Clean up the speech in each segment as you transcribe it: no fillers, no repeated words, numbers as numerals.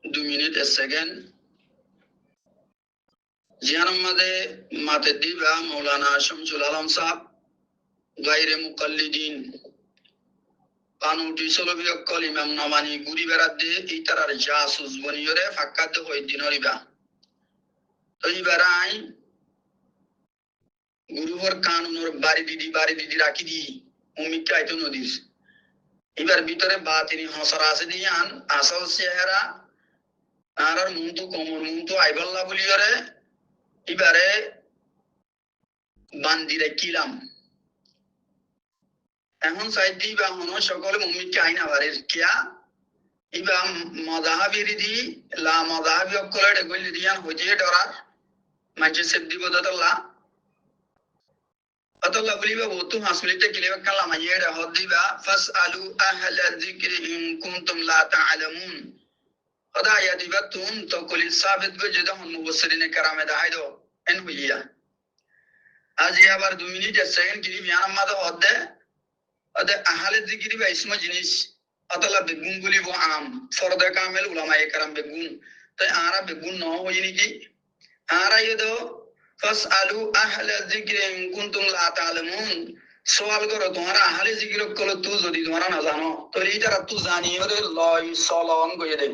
2 minute 1 second জিয়ান মাদে মাতে দিবা মৌলানা শামসুল আলম সাহেব গায়রে মুকাল্লিদিন কানুটি সলবি অকল ইমাম নমানি গুরি বেড়াদে এই তারার জাসুস বনিয়রে ফাক্কাতে হই দিনরিবা তো ইবারাই গুরুহর কানুনর বাড়ি দিদি রাখি দি উমিকা আইতো নদীর এবার ভিতরে বাতিনি হসরা আছে দিয়ান আসল চেহারা আর মুন্তু কমর মুন্তু আইবল্লা বলিয়রে এবারে বান্দিরে কিলাম এখন চাইদি বা হন সকলে মুমিকে আইনা বাড়ির কিয়া ইবা মজাহাবিরি দি লা মজাহাবি অকলে ডেগলি দিয়ান হইতে ডরার মাঝে সেদ্দি বদতল্লা অতল্লা বলিবা বতু হাসলিতে কিলেবা কালা মাইয়ে হদিবা ফাসআলু আহলা যিকরি ইন কুনতুম লা তা'লামুন খোদা ইয়া দিবা তুম তো কলি সাবিত গো যেটা হন মুফসসিরিনে کرامে দাহাইদো এন হইয়া আজি আবার 2 মিনিট 1 সেকেন্ড কি বিয়ান মাদে হদে অদে আহলে যিকরি বা ইসমা জিনিস অতলা বেগুন বলিব আম ফরদে কামেল উলামায়ে کرام বেগুন তো আরা বেগুন ন হইনি কি আরা ইদো ফাসআলু আহলা যিকরি ইন কুনতুম লা তা'লামুন সওয়াল করো তোমরা আহলে যিকর কল তু যদি তোমরা না জানো তো এইটা তু জানিও রে লয় সলন কইয়ে দে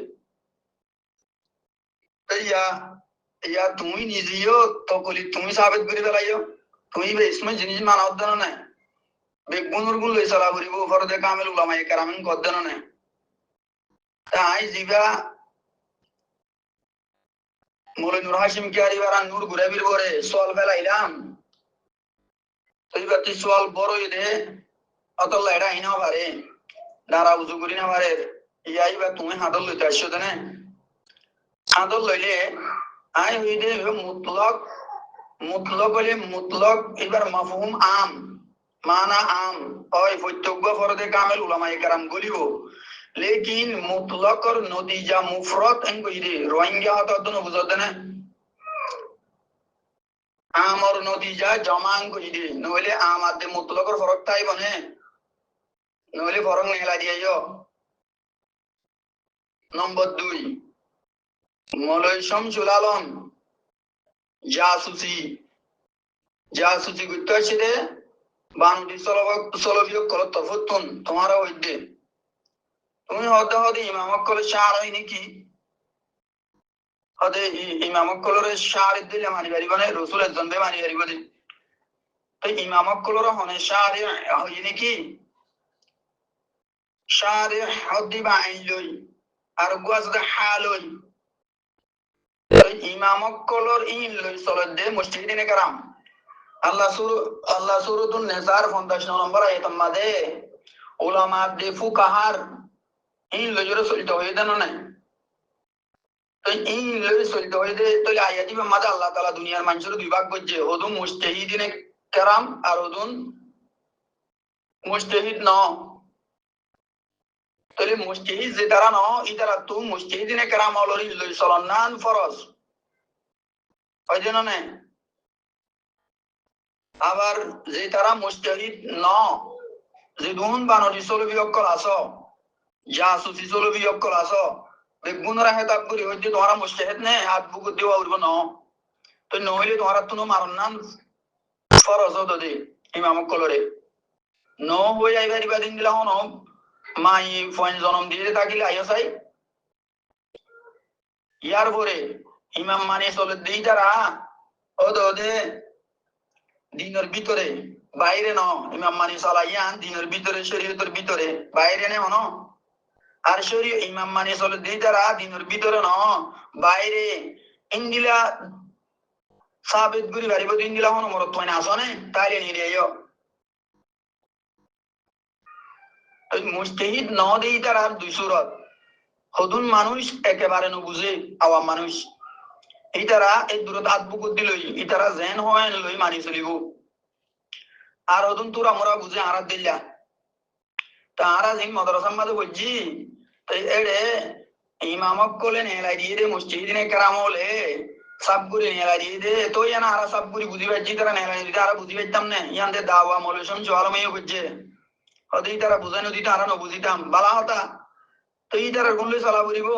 ইয়া তুমি নিজেও তো কলি তুমি সাবিত করে ফেলাইও তুমি বে ইসমে জিনিস মানা হদ্দানো না বেগুনুর গুলো ইসালা করিব ফরদে কামেল উলামায়ে কেরামেন কদ্দানো না তাই জিবা মৌলানা নূর হাশিম কিয়ারি বারা নূর গুরাবির পরে সোয়াল ফেলাইলাম এইবার তুই সোয়াল বড়ই দে অতল্লা এটা আইনা পারে দাঁড়া উজু করি না পারে ইয়াইবা তুমি হাতল লইতে আসছো না হাতল লইলে আই হই দে মুতলক মুতলক হলে মুতলক এবার মাফহুম আম মানা আম ওই প্রত্যক্ষ ফরদে কামেল উলামায়ে কেরাম গলিব লেকিন মুতলকর নতিজা মুফরদ এন কইরে রোহিঙ্গা হত দন বুঝদ না আমর নতিজা জমান কইরে নইলে আম আদে মুতলকর ফরক তাই বনে নইলে ফরক নেলা দিয়াইও নম্বর 2 মৌলভী শামসুল আলম জাসুসি করতে আসছে রে বানুটি সলবিও করত ফুতুন তোমারা হইতে তুমি হতে ইমামক কলে সার হয় নাকি হতে ইমামক কলরে সার দিলে মানি পারিব না রসুলের জন্মে মানি পারিব দে তো ইমামক কলর হনে সার হয় নাকি সার হদি বা আইন লই আর গুয়াজ হাল হই ইমামক কলর ইন লই চলত দে মুস্তিহিদিনে কারাম আল্লাহ সূরাতুন নিসার 50 নম্বর আয়াত মাদে উলামা দে ফুকাহার ইন লজরে চলিত হয়ে দেন না তো ইন লজরে চলিত হয়ে দে তো আয়াতি মাদে আল্লাহ তাআলা দুনিয়ার মানুষের দুই ভাগ করছে ওদুন মুস্তাহিদিনে کرام আর ওদুন মুস্তাহিদ ন তাহলে মুস্তাহিদ যে তারা ন ইতারা তো মুস্তাহিদিনে کرام অলরি লই চলনান ফরজ হয় দেন না আবার যে তারা মুস্তাহিদ ন যে দুন বানরি সলবি অক্কল আসো জাসুসি সলবি অক্কল আসো বেগুনরা হেতাব করি হইতে তোমারা মুস্তাহিদ নে হাত বুকু দেওয়া উঠব ন তো নইলে তোমারা তুনো মারন নাম ফরজ হতো দে ইমাম কলরে ন হই আইবারি বাদিন দিলা হন মাই ফয়েন জনম দিয়ে থাকিলে আইও চাই ইয়ার পরে ইমাম মানে চলে দেই তারা ওদে দিনের ভিতরে বাইরে ন ইমাম মানে চালাইয়ান দিনের ভিতরে শরীয়তের ভিতরে বাইরে নে হন আর শরীয় ইমাম মানে চলে দেই তারা দিনের ভিতরে ন বাইরে ইন্দিলা সাবিত গুরি বাড়িব ইন্দিলা হন মরত মানে আসনে তাইলে নিয়ে আইও মুস্তাহিদ ন দেই তারা দুই সুরত হদুন মানুষ একেবারে বুঝে আওয়াম মানুষ ইতারা এই দূরত হাত বুকুত দিলই ইতারা জেন হয় লই মানি চলিব আর হদুন তোরা মোরা বুঝে আরাত দিলা তারা জিন মাদ্রাসার মাঝে বুঝছি তাই এড়ে ইমামক কোলে নেলাই দিয়ে দে মুস্তাহিদিনে کرام হলে সাবগুরি নেলাই দিয়ে দে তো ইয়ানা আরা সাবগুরি বুঝি পাচ্ছি তারা নেলাই দিতে আরা বুঝি পাইতাম না ইয়ানদের দাওয়া মৌলসম জোয়ালমেও বুঝছে হদি তারা বুঝানো দিতে আরা ন বুঝিতাম বালা হতা তো ই তারা গুনলে চলা বুঝিব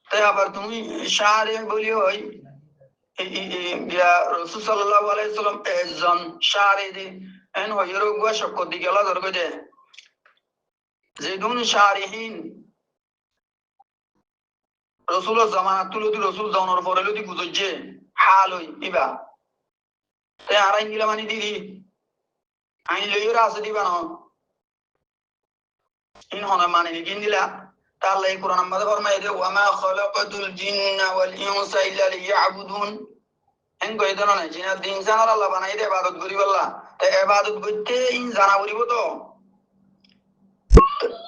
তাই আবার তুমি শাহরে বলি ওই রসুল সাল্লাল্লাহু আলাইহি সাল্লাম একজন শাহরে দি এন হইরো গুয়া শক্কর দি গেলা ধরবে দে যেদুন শারিহিন রসুল জামানাত তুলুদি রসুল জনর পরে লদি বুঝছে হাল হই ইবা তাই আর ইংলা মানি দিদি আইন লইরা আছে দিবা না ইন হনা মানে কিন দিলা তাহলে এই কোরআন আমাদের ফরমাই দে ওয়া মা খালাকাতুল জিন্না ওয়াল ইনসা ইল্লা লিয়াবুদুন এন কই দেন না জিনা দিন জানার আল্লাহ বানাই দে ইবাদত করি বললা তাই ইবাদত করতে ইন জানা করিব তো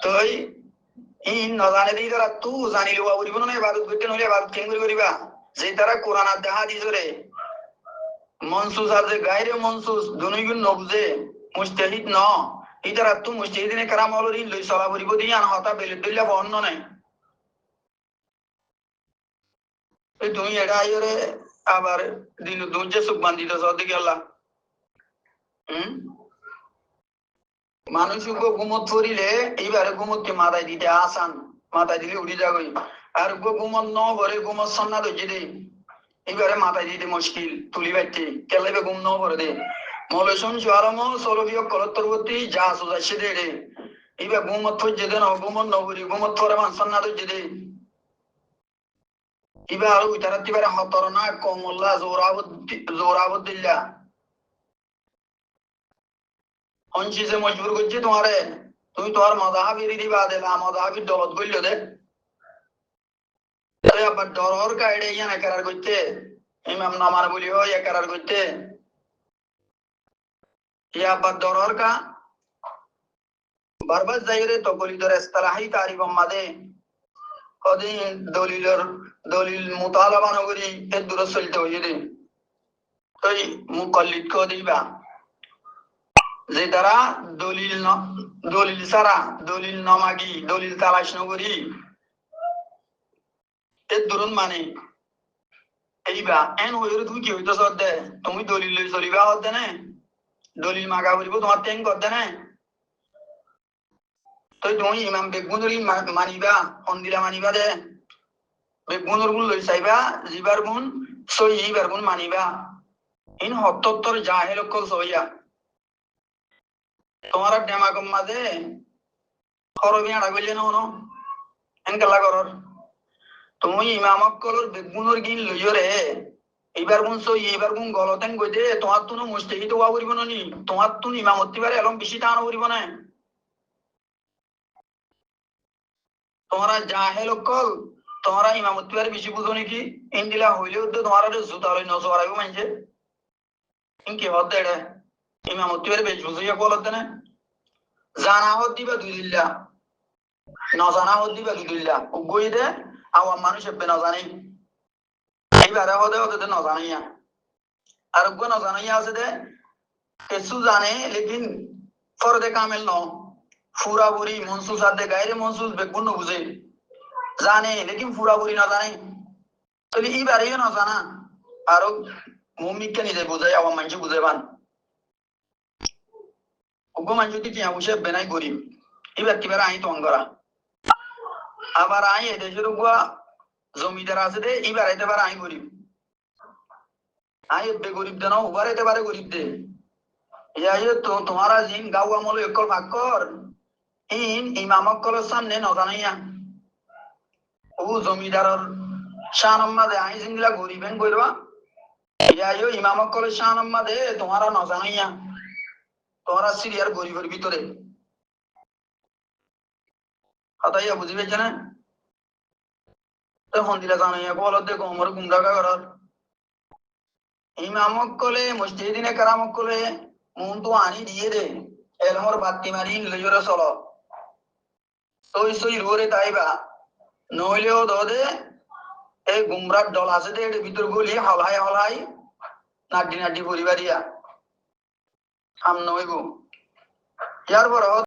তুই ইন নজানে দি তারা তু জানি লওয়া করিব না ইবাদত করতে নলে ইবাদত কেন করিবা যে তারা কোরআন আর হাদিস রে মনসুস আর যে গায়রে মনসুস দুনুইগুন নবজে মুজতাহিদ ন ইতারা তু মুজতাহিদিনে কারাম হলরি লই সলা করিব দি আন হতা বেলে দিল্লা বন্ন নাই এই তুমি এটা আইরে আবার দিন দুজে সুখ বান্দিত সদিকে আল্লাহ মানুষ ঘুমত পড়িলে এইবারে ঘুমতকে মাথায় দিতে আসান মাথায় দিলে উড়ি যাগই আর ঘুমত ন ভরে ঘুমত সন্না ধরছে দে এইবারে মাথায় দিতে মুশকিল তুলি বাইতে কেলাইবে ঘুম ন ভরে দে মলেশন জোয়ারম সলবিয় কলত্তরবর্তী যা সোজাইছে দে রে এইবার ঘুমত ধরছে দে ন ঘুমত ন ভরি ঘুমত পরে মান সন্না ধরছে দে এবার আরো ইতারা তিবারে হতর না কমল্লা জোরাবুদ্দিল্লা অঞ্চি যে মজবুর করছি তোমারে তুমি তোমার মজাহাবির দিবা দিলা মজাহাবির দলত বলল দে আবার ডরর কাইডে ইয়া একার করতে ইমাম নামার বলি হয় একার করতে ইয়া আবার ডরর কা বারবার যাইরে তো বলি ধরে ইস্তালাহি তারিফ মাদে কদিন দলিল মুতালাবা নগরী এর দূর চলতে হইয়ে দে তুই মুকল্লিদ কো দিবা যে তারা দলিল সারা দলিল নমাগি দলিল তালাশ নগরী এর দরুন মানে এইবা এন হইরে তুমি কি হইতো দে তুমি দলিল লই চলিবা হতে না দলিল মাগা বলিব তোমার টেন করতে না তো তুমি ইমাম বেগুনর মানিবা অন্দিলা মানিবা দে বেগুনর গুণ লই চাইবা জিবার গুণ সই ইবার গুণ মানিবা ইন হত্তর জাহেল কল সইয়া তোমার ডেমাগম মাঝে খরবি আড়া গইলে না হনো এনকাল্লা করর তুমি ইমামক কলর বেগুনর গিন লইয়রে এইবার গুণ সই এইবার গুণ গলতেন গইতে তোমার তুনো মুস্তাহিদ হওয়া করিব নি তোমার তুন ইমামতি বারে এলম বেশি টানো করিব না তোমরা জাহেল কল তোমরা ইমামতি বারে বেশি বুঝো নাকি ইন্দিলা হইলেও তো তোমার জুতা লই নজর আইব মানছে ইনকি হদ দেড়ে ইমামতি বারে বেশ বুঝিয়া কলত না জানা হদ দিবা দুইল্লা নজানা হদ দিবা দুইল্লা উগই দে আওয়াম মানুষ হেব্বে নজানি এইবারে হদে হদে নজানিয়া আর উগ্র নজানিয়া আছে দে কিছু জানে লেকিন ফরদে কামেল ন ফুরা বুড়ি মনসুস আদে গায়রে মনসুস বেগুন বুঝে জানে লেকিন ফুরা বুড়ি না জানে তাহলে এইবারে নজানা আরো মুমিককে নিজে বুঝাই আওয়াম মানুষ বুঝে বান উগ্র মানুষ যদি টিয়া বসে বেনাই গরিব এবার কিবার আই তো করা আবার আই এদেশের উগ্র জমিদার আছে দে এবার এতে পারে আই গরিব আই এবে গরিব দেন উবার এতে পারে গরিব দে তো তোমারা জিন গাও আমল একর ভাগ কর ইন ইমামক কলের সামনে নজানাইয়া ও জমিদারর শানম্মা দে আই জিনগুলা গরিবেন কইরবা ইয়াইও ইমামক কলের শানম্মা দে তোমারা নজানাইয়া তোমরা সিরিয়ার গরিবের ভিতরে হতাইয়া বুঝিবে না তখন দিলা জানাইয়া বলত দে গোমর গুমরাগা করার ইমামক কলে মুস্তাহিদিনে কারামক কলে মন তো আনি দিয়ে দে এলমর বাত্তি মারি লইরে চলো সই সই রোরে তাইবা নইলেও দে এই গুমরার দল আছে দে এর ভিতর গুলি হলাই হলাই নাড্ডি নাড্ডি পরিবারিয়া সামনে হইব ইয়ার পর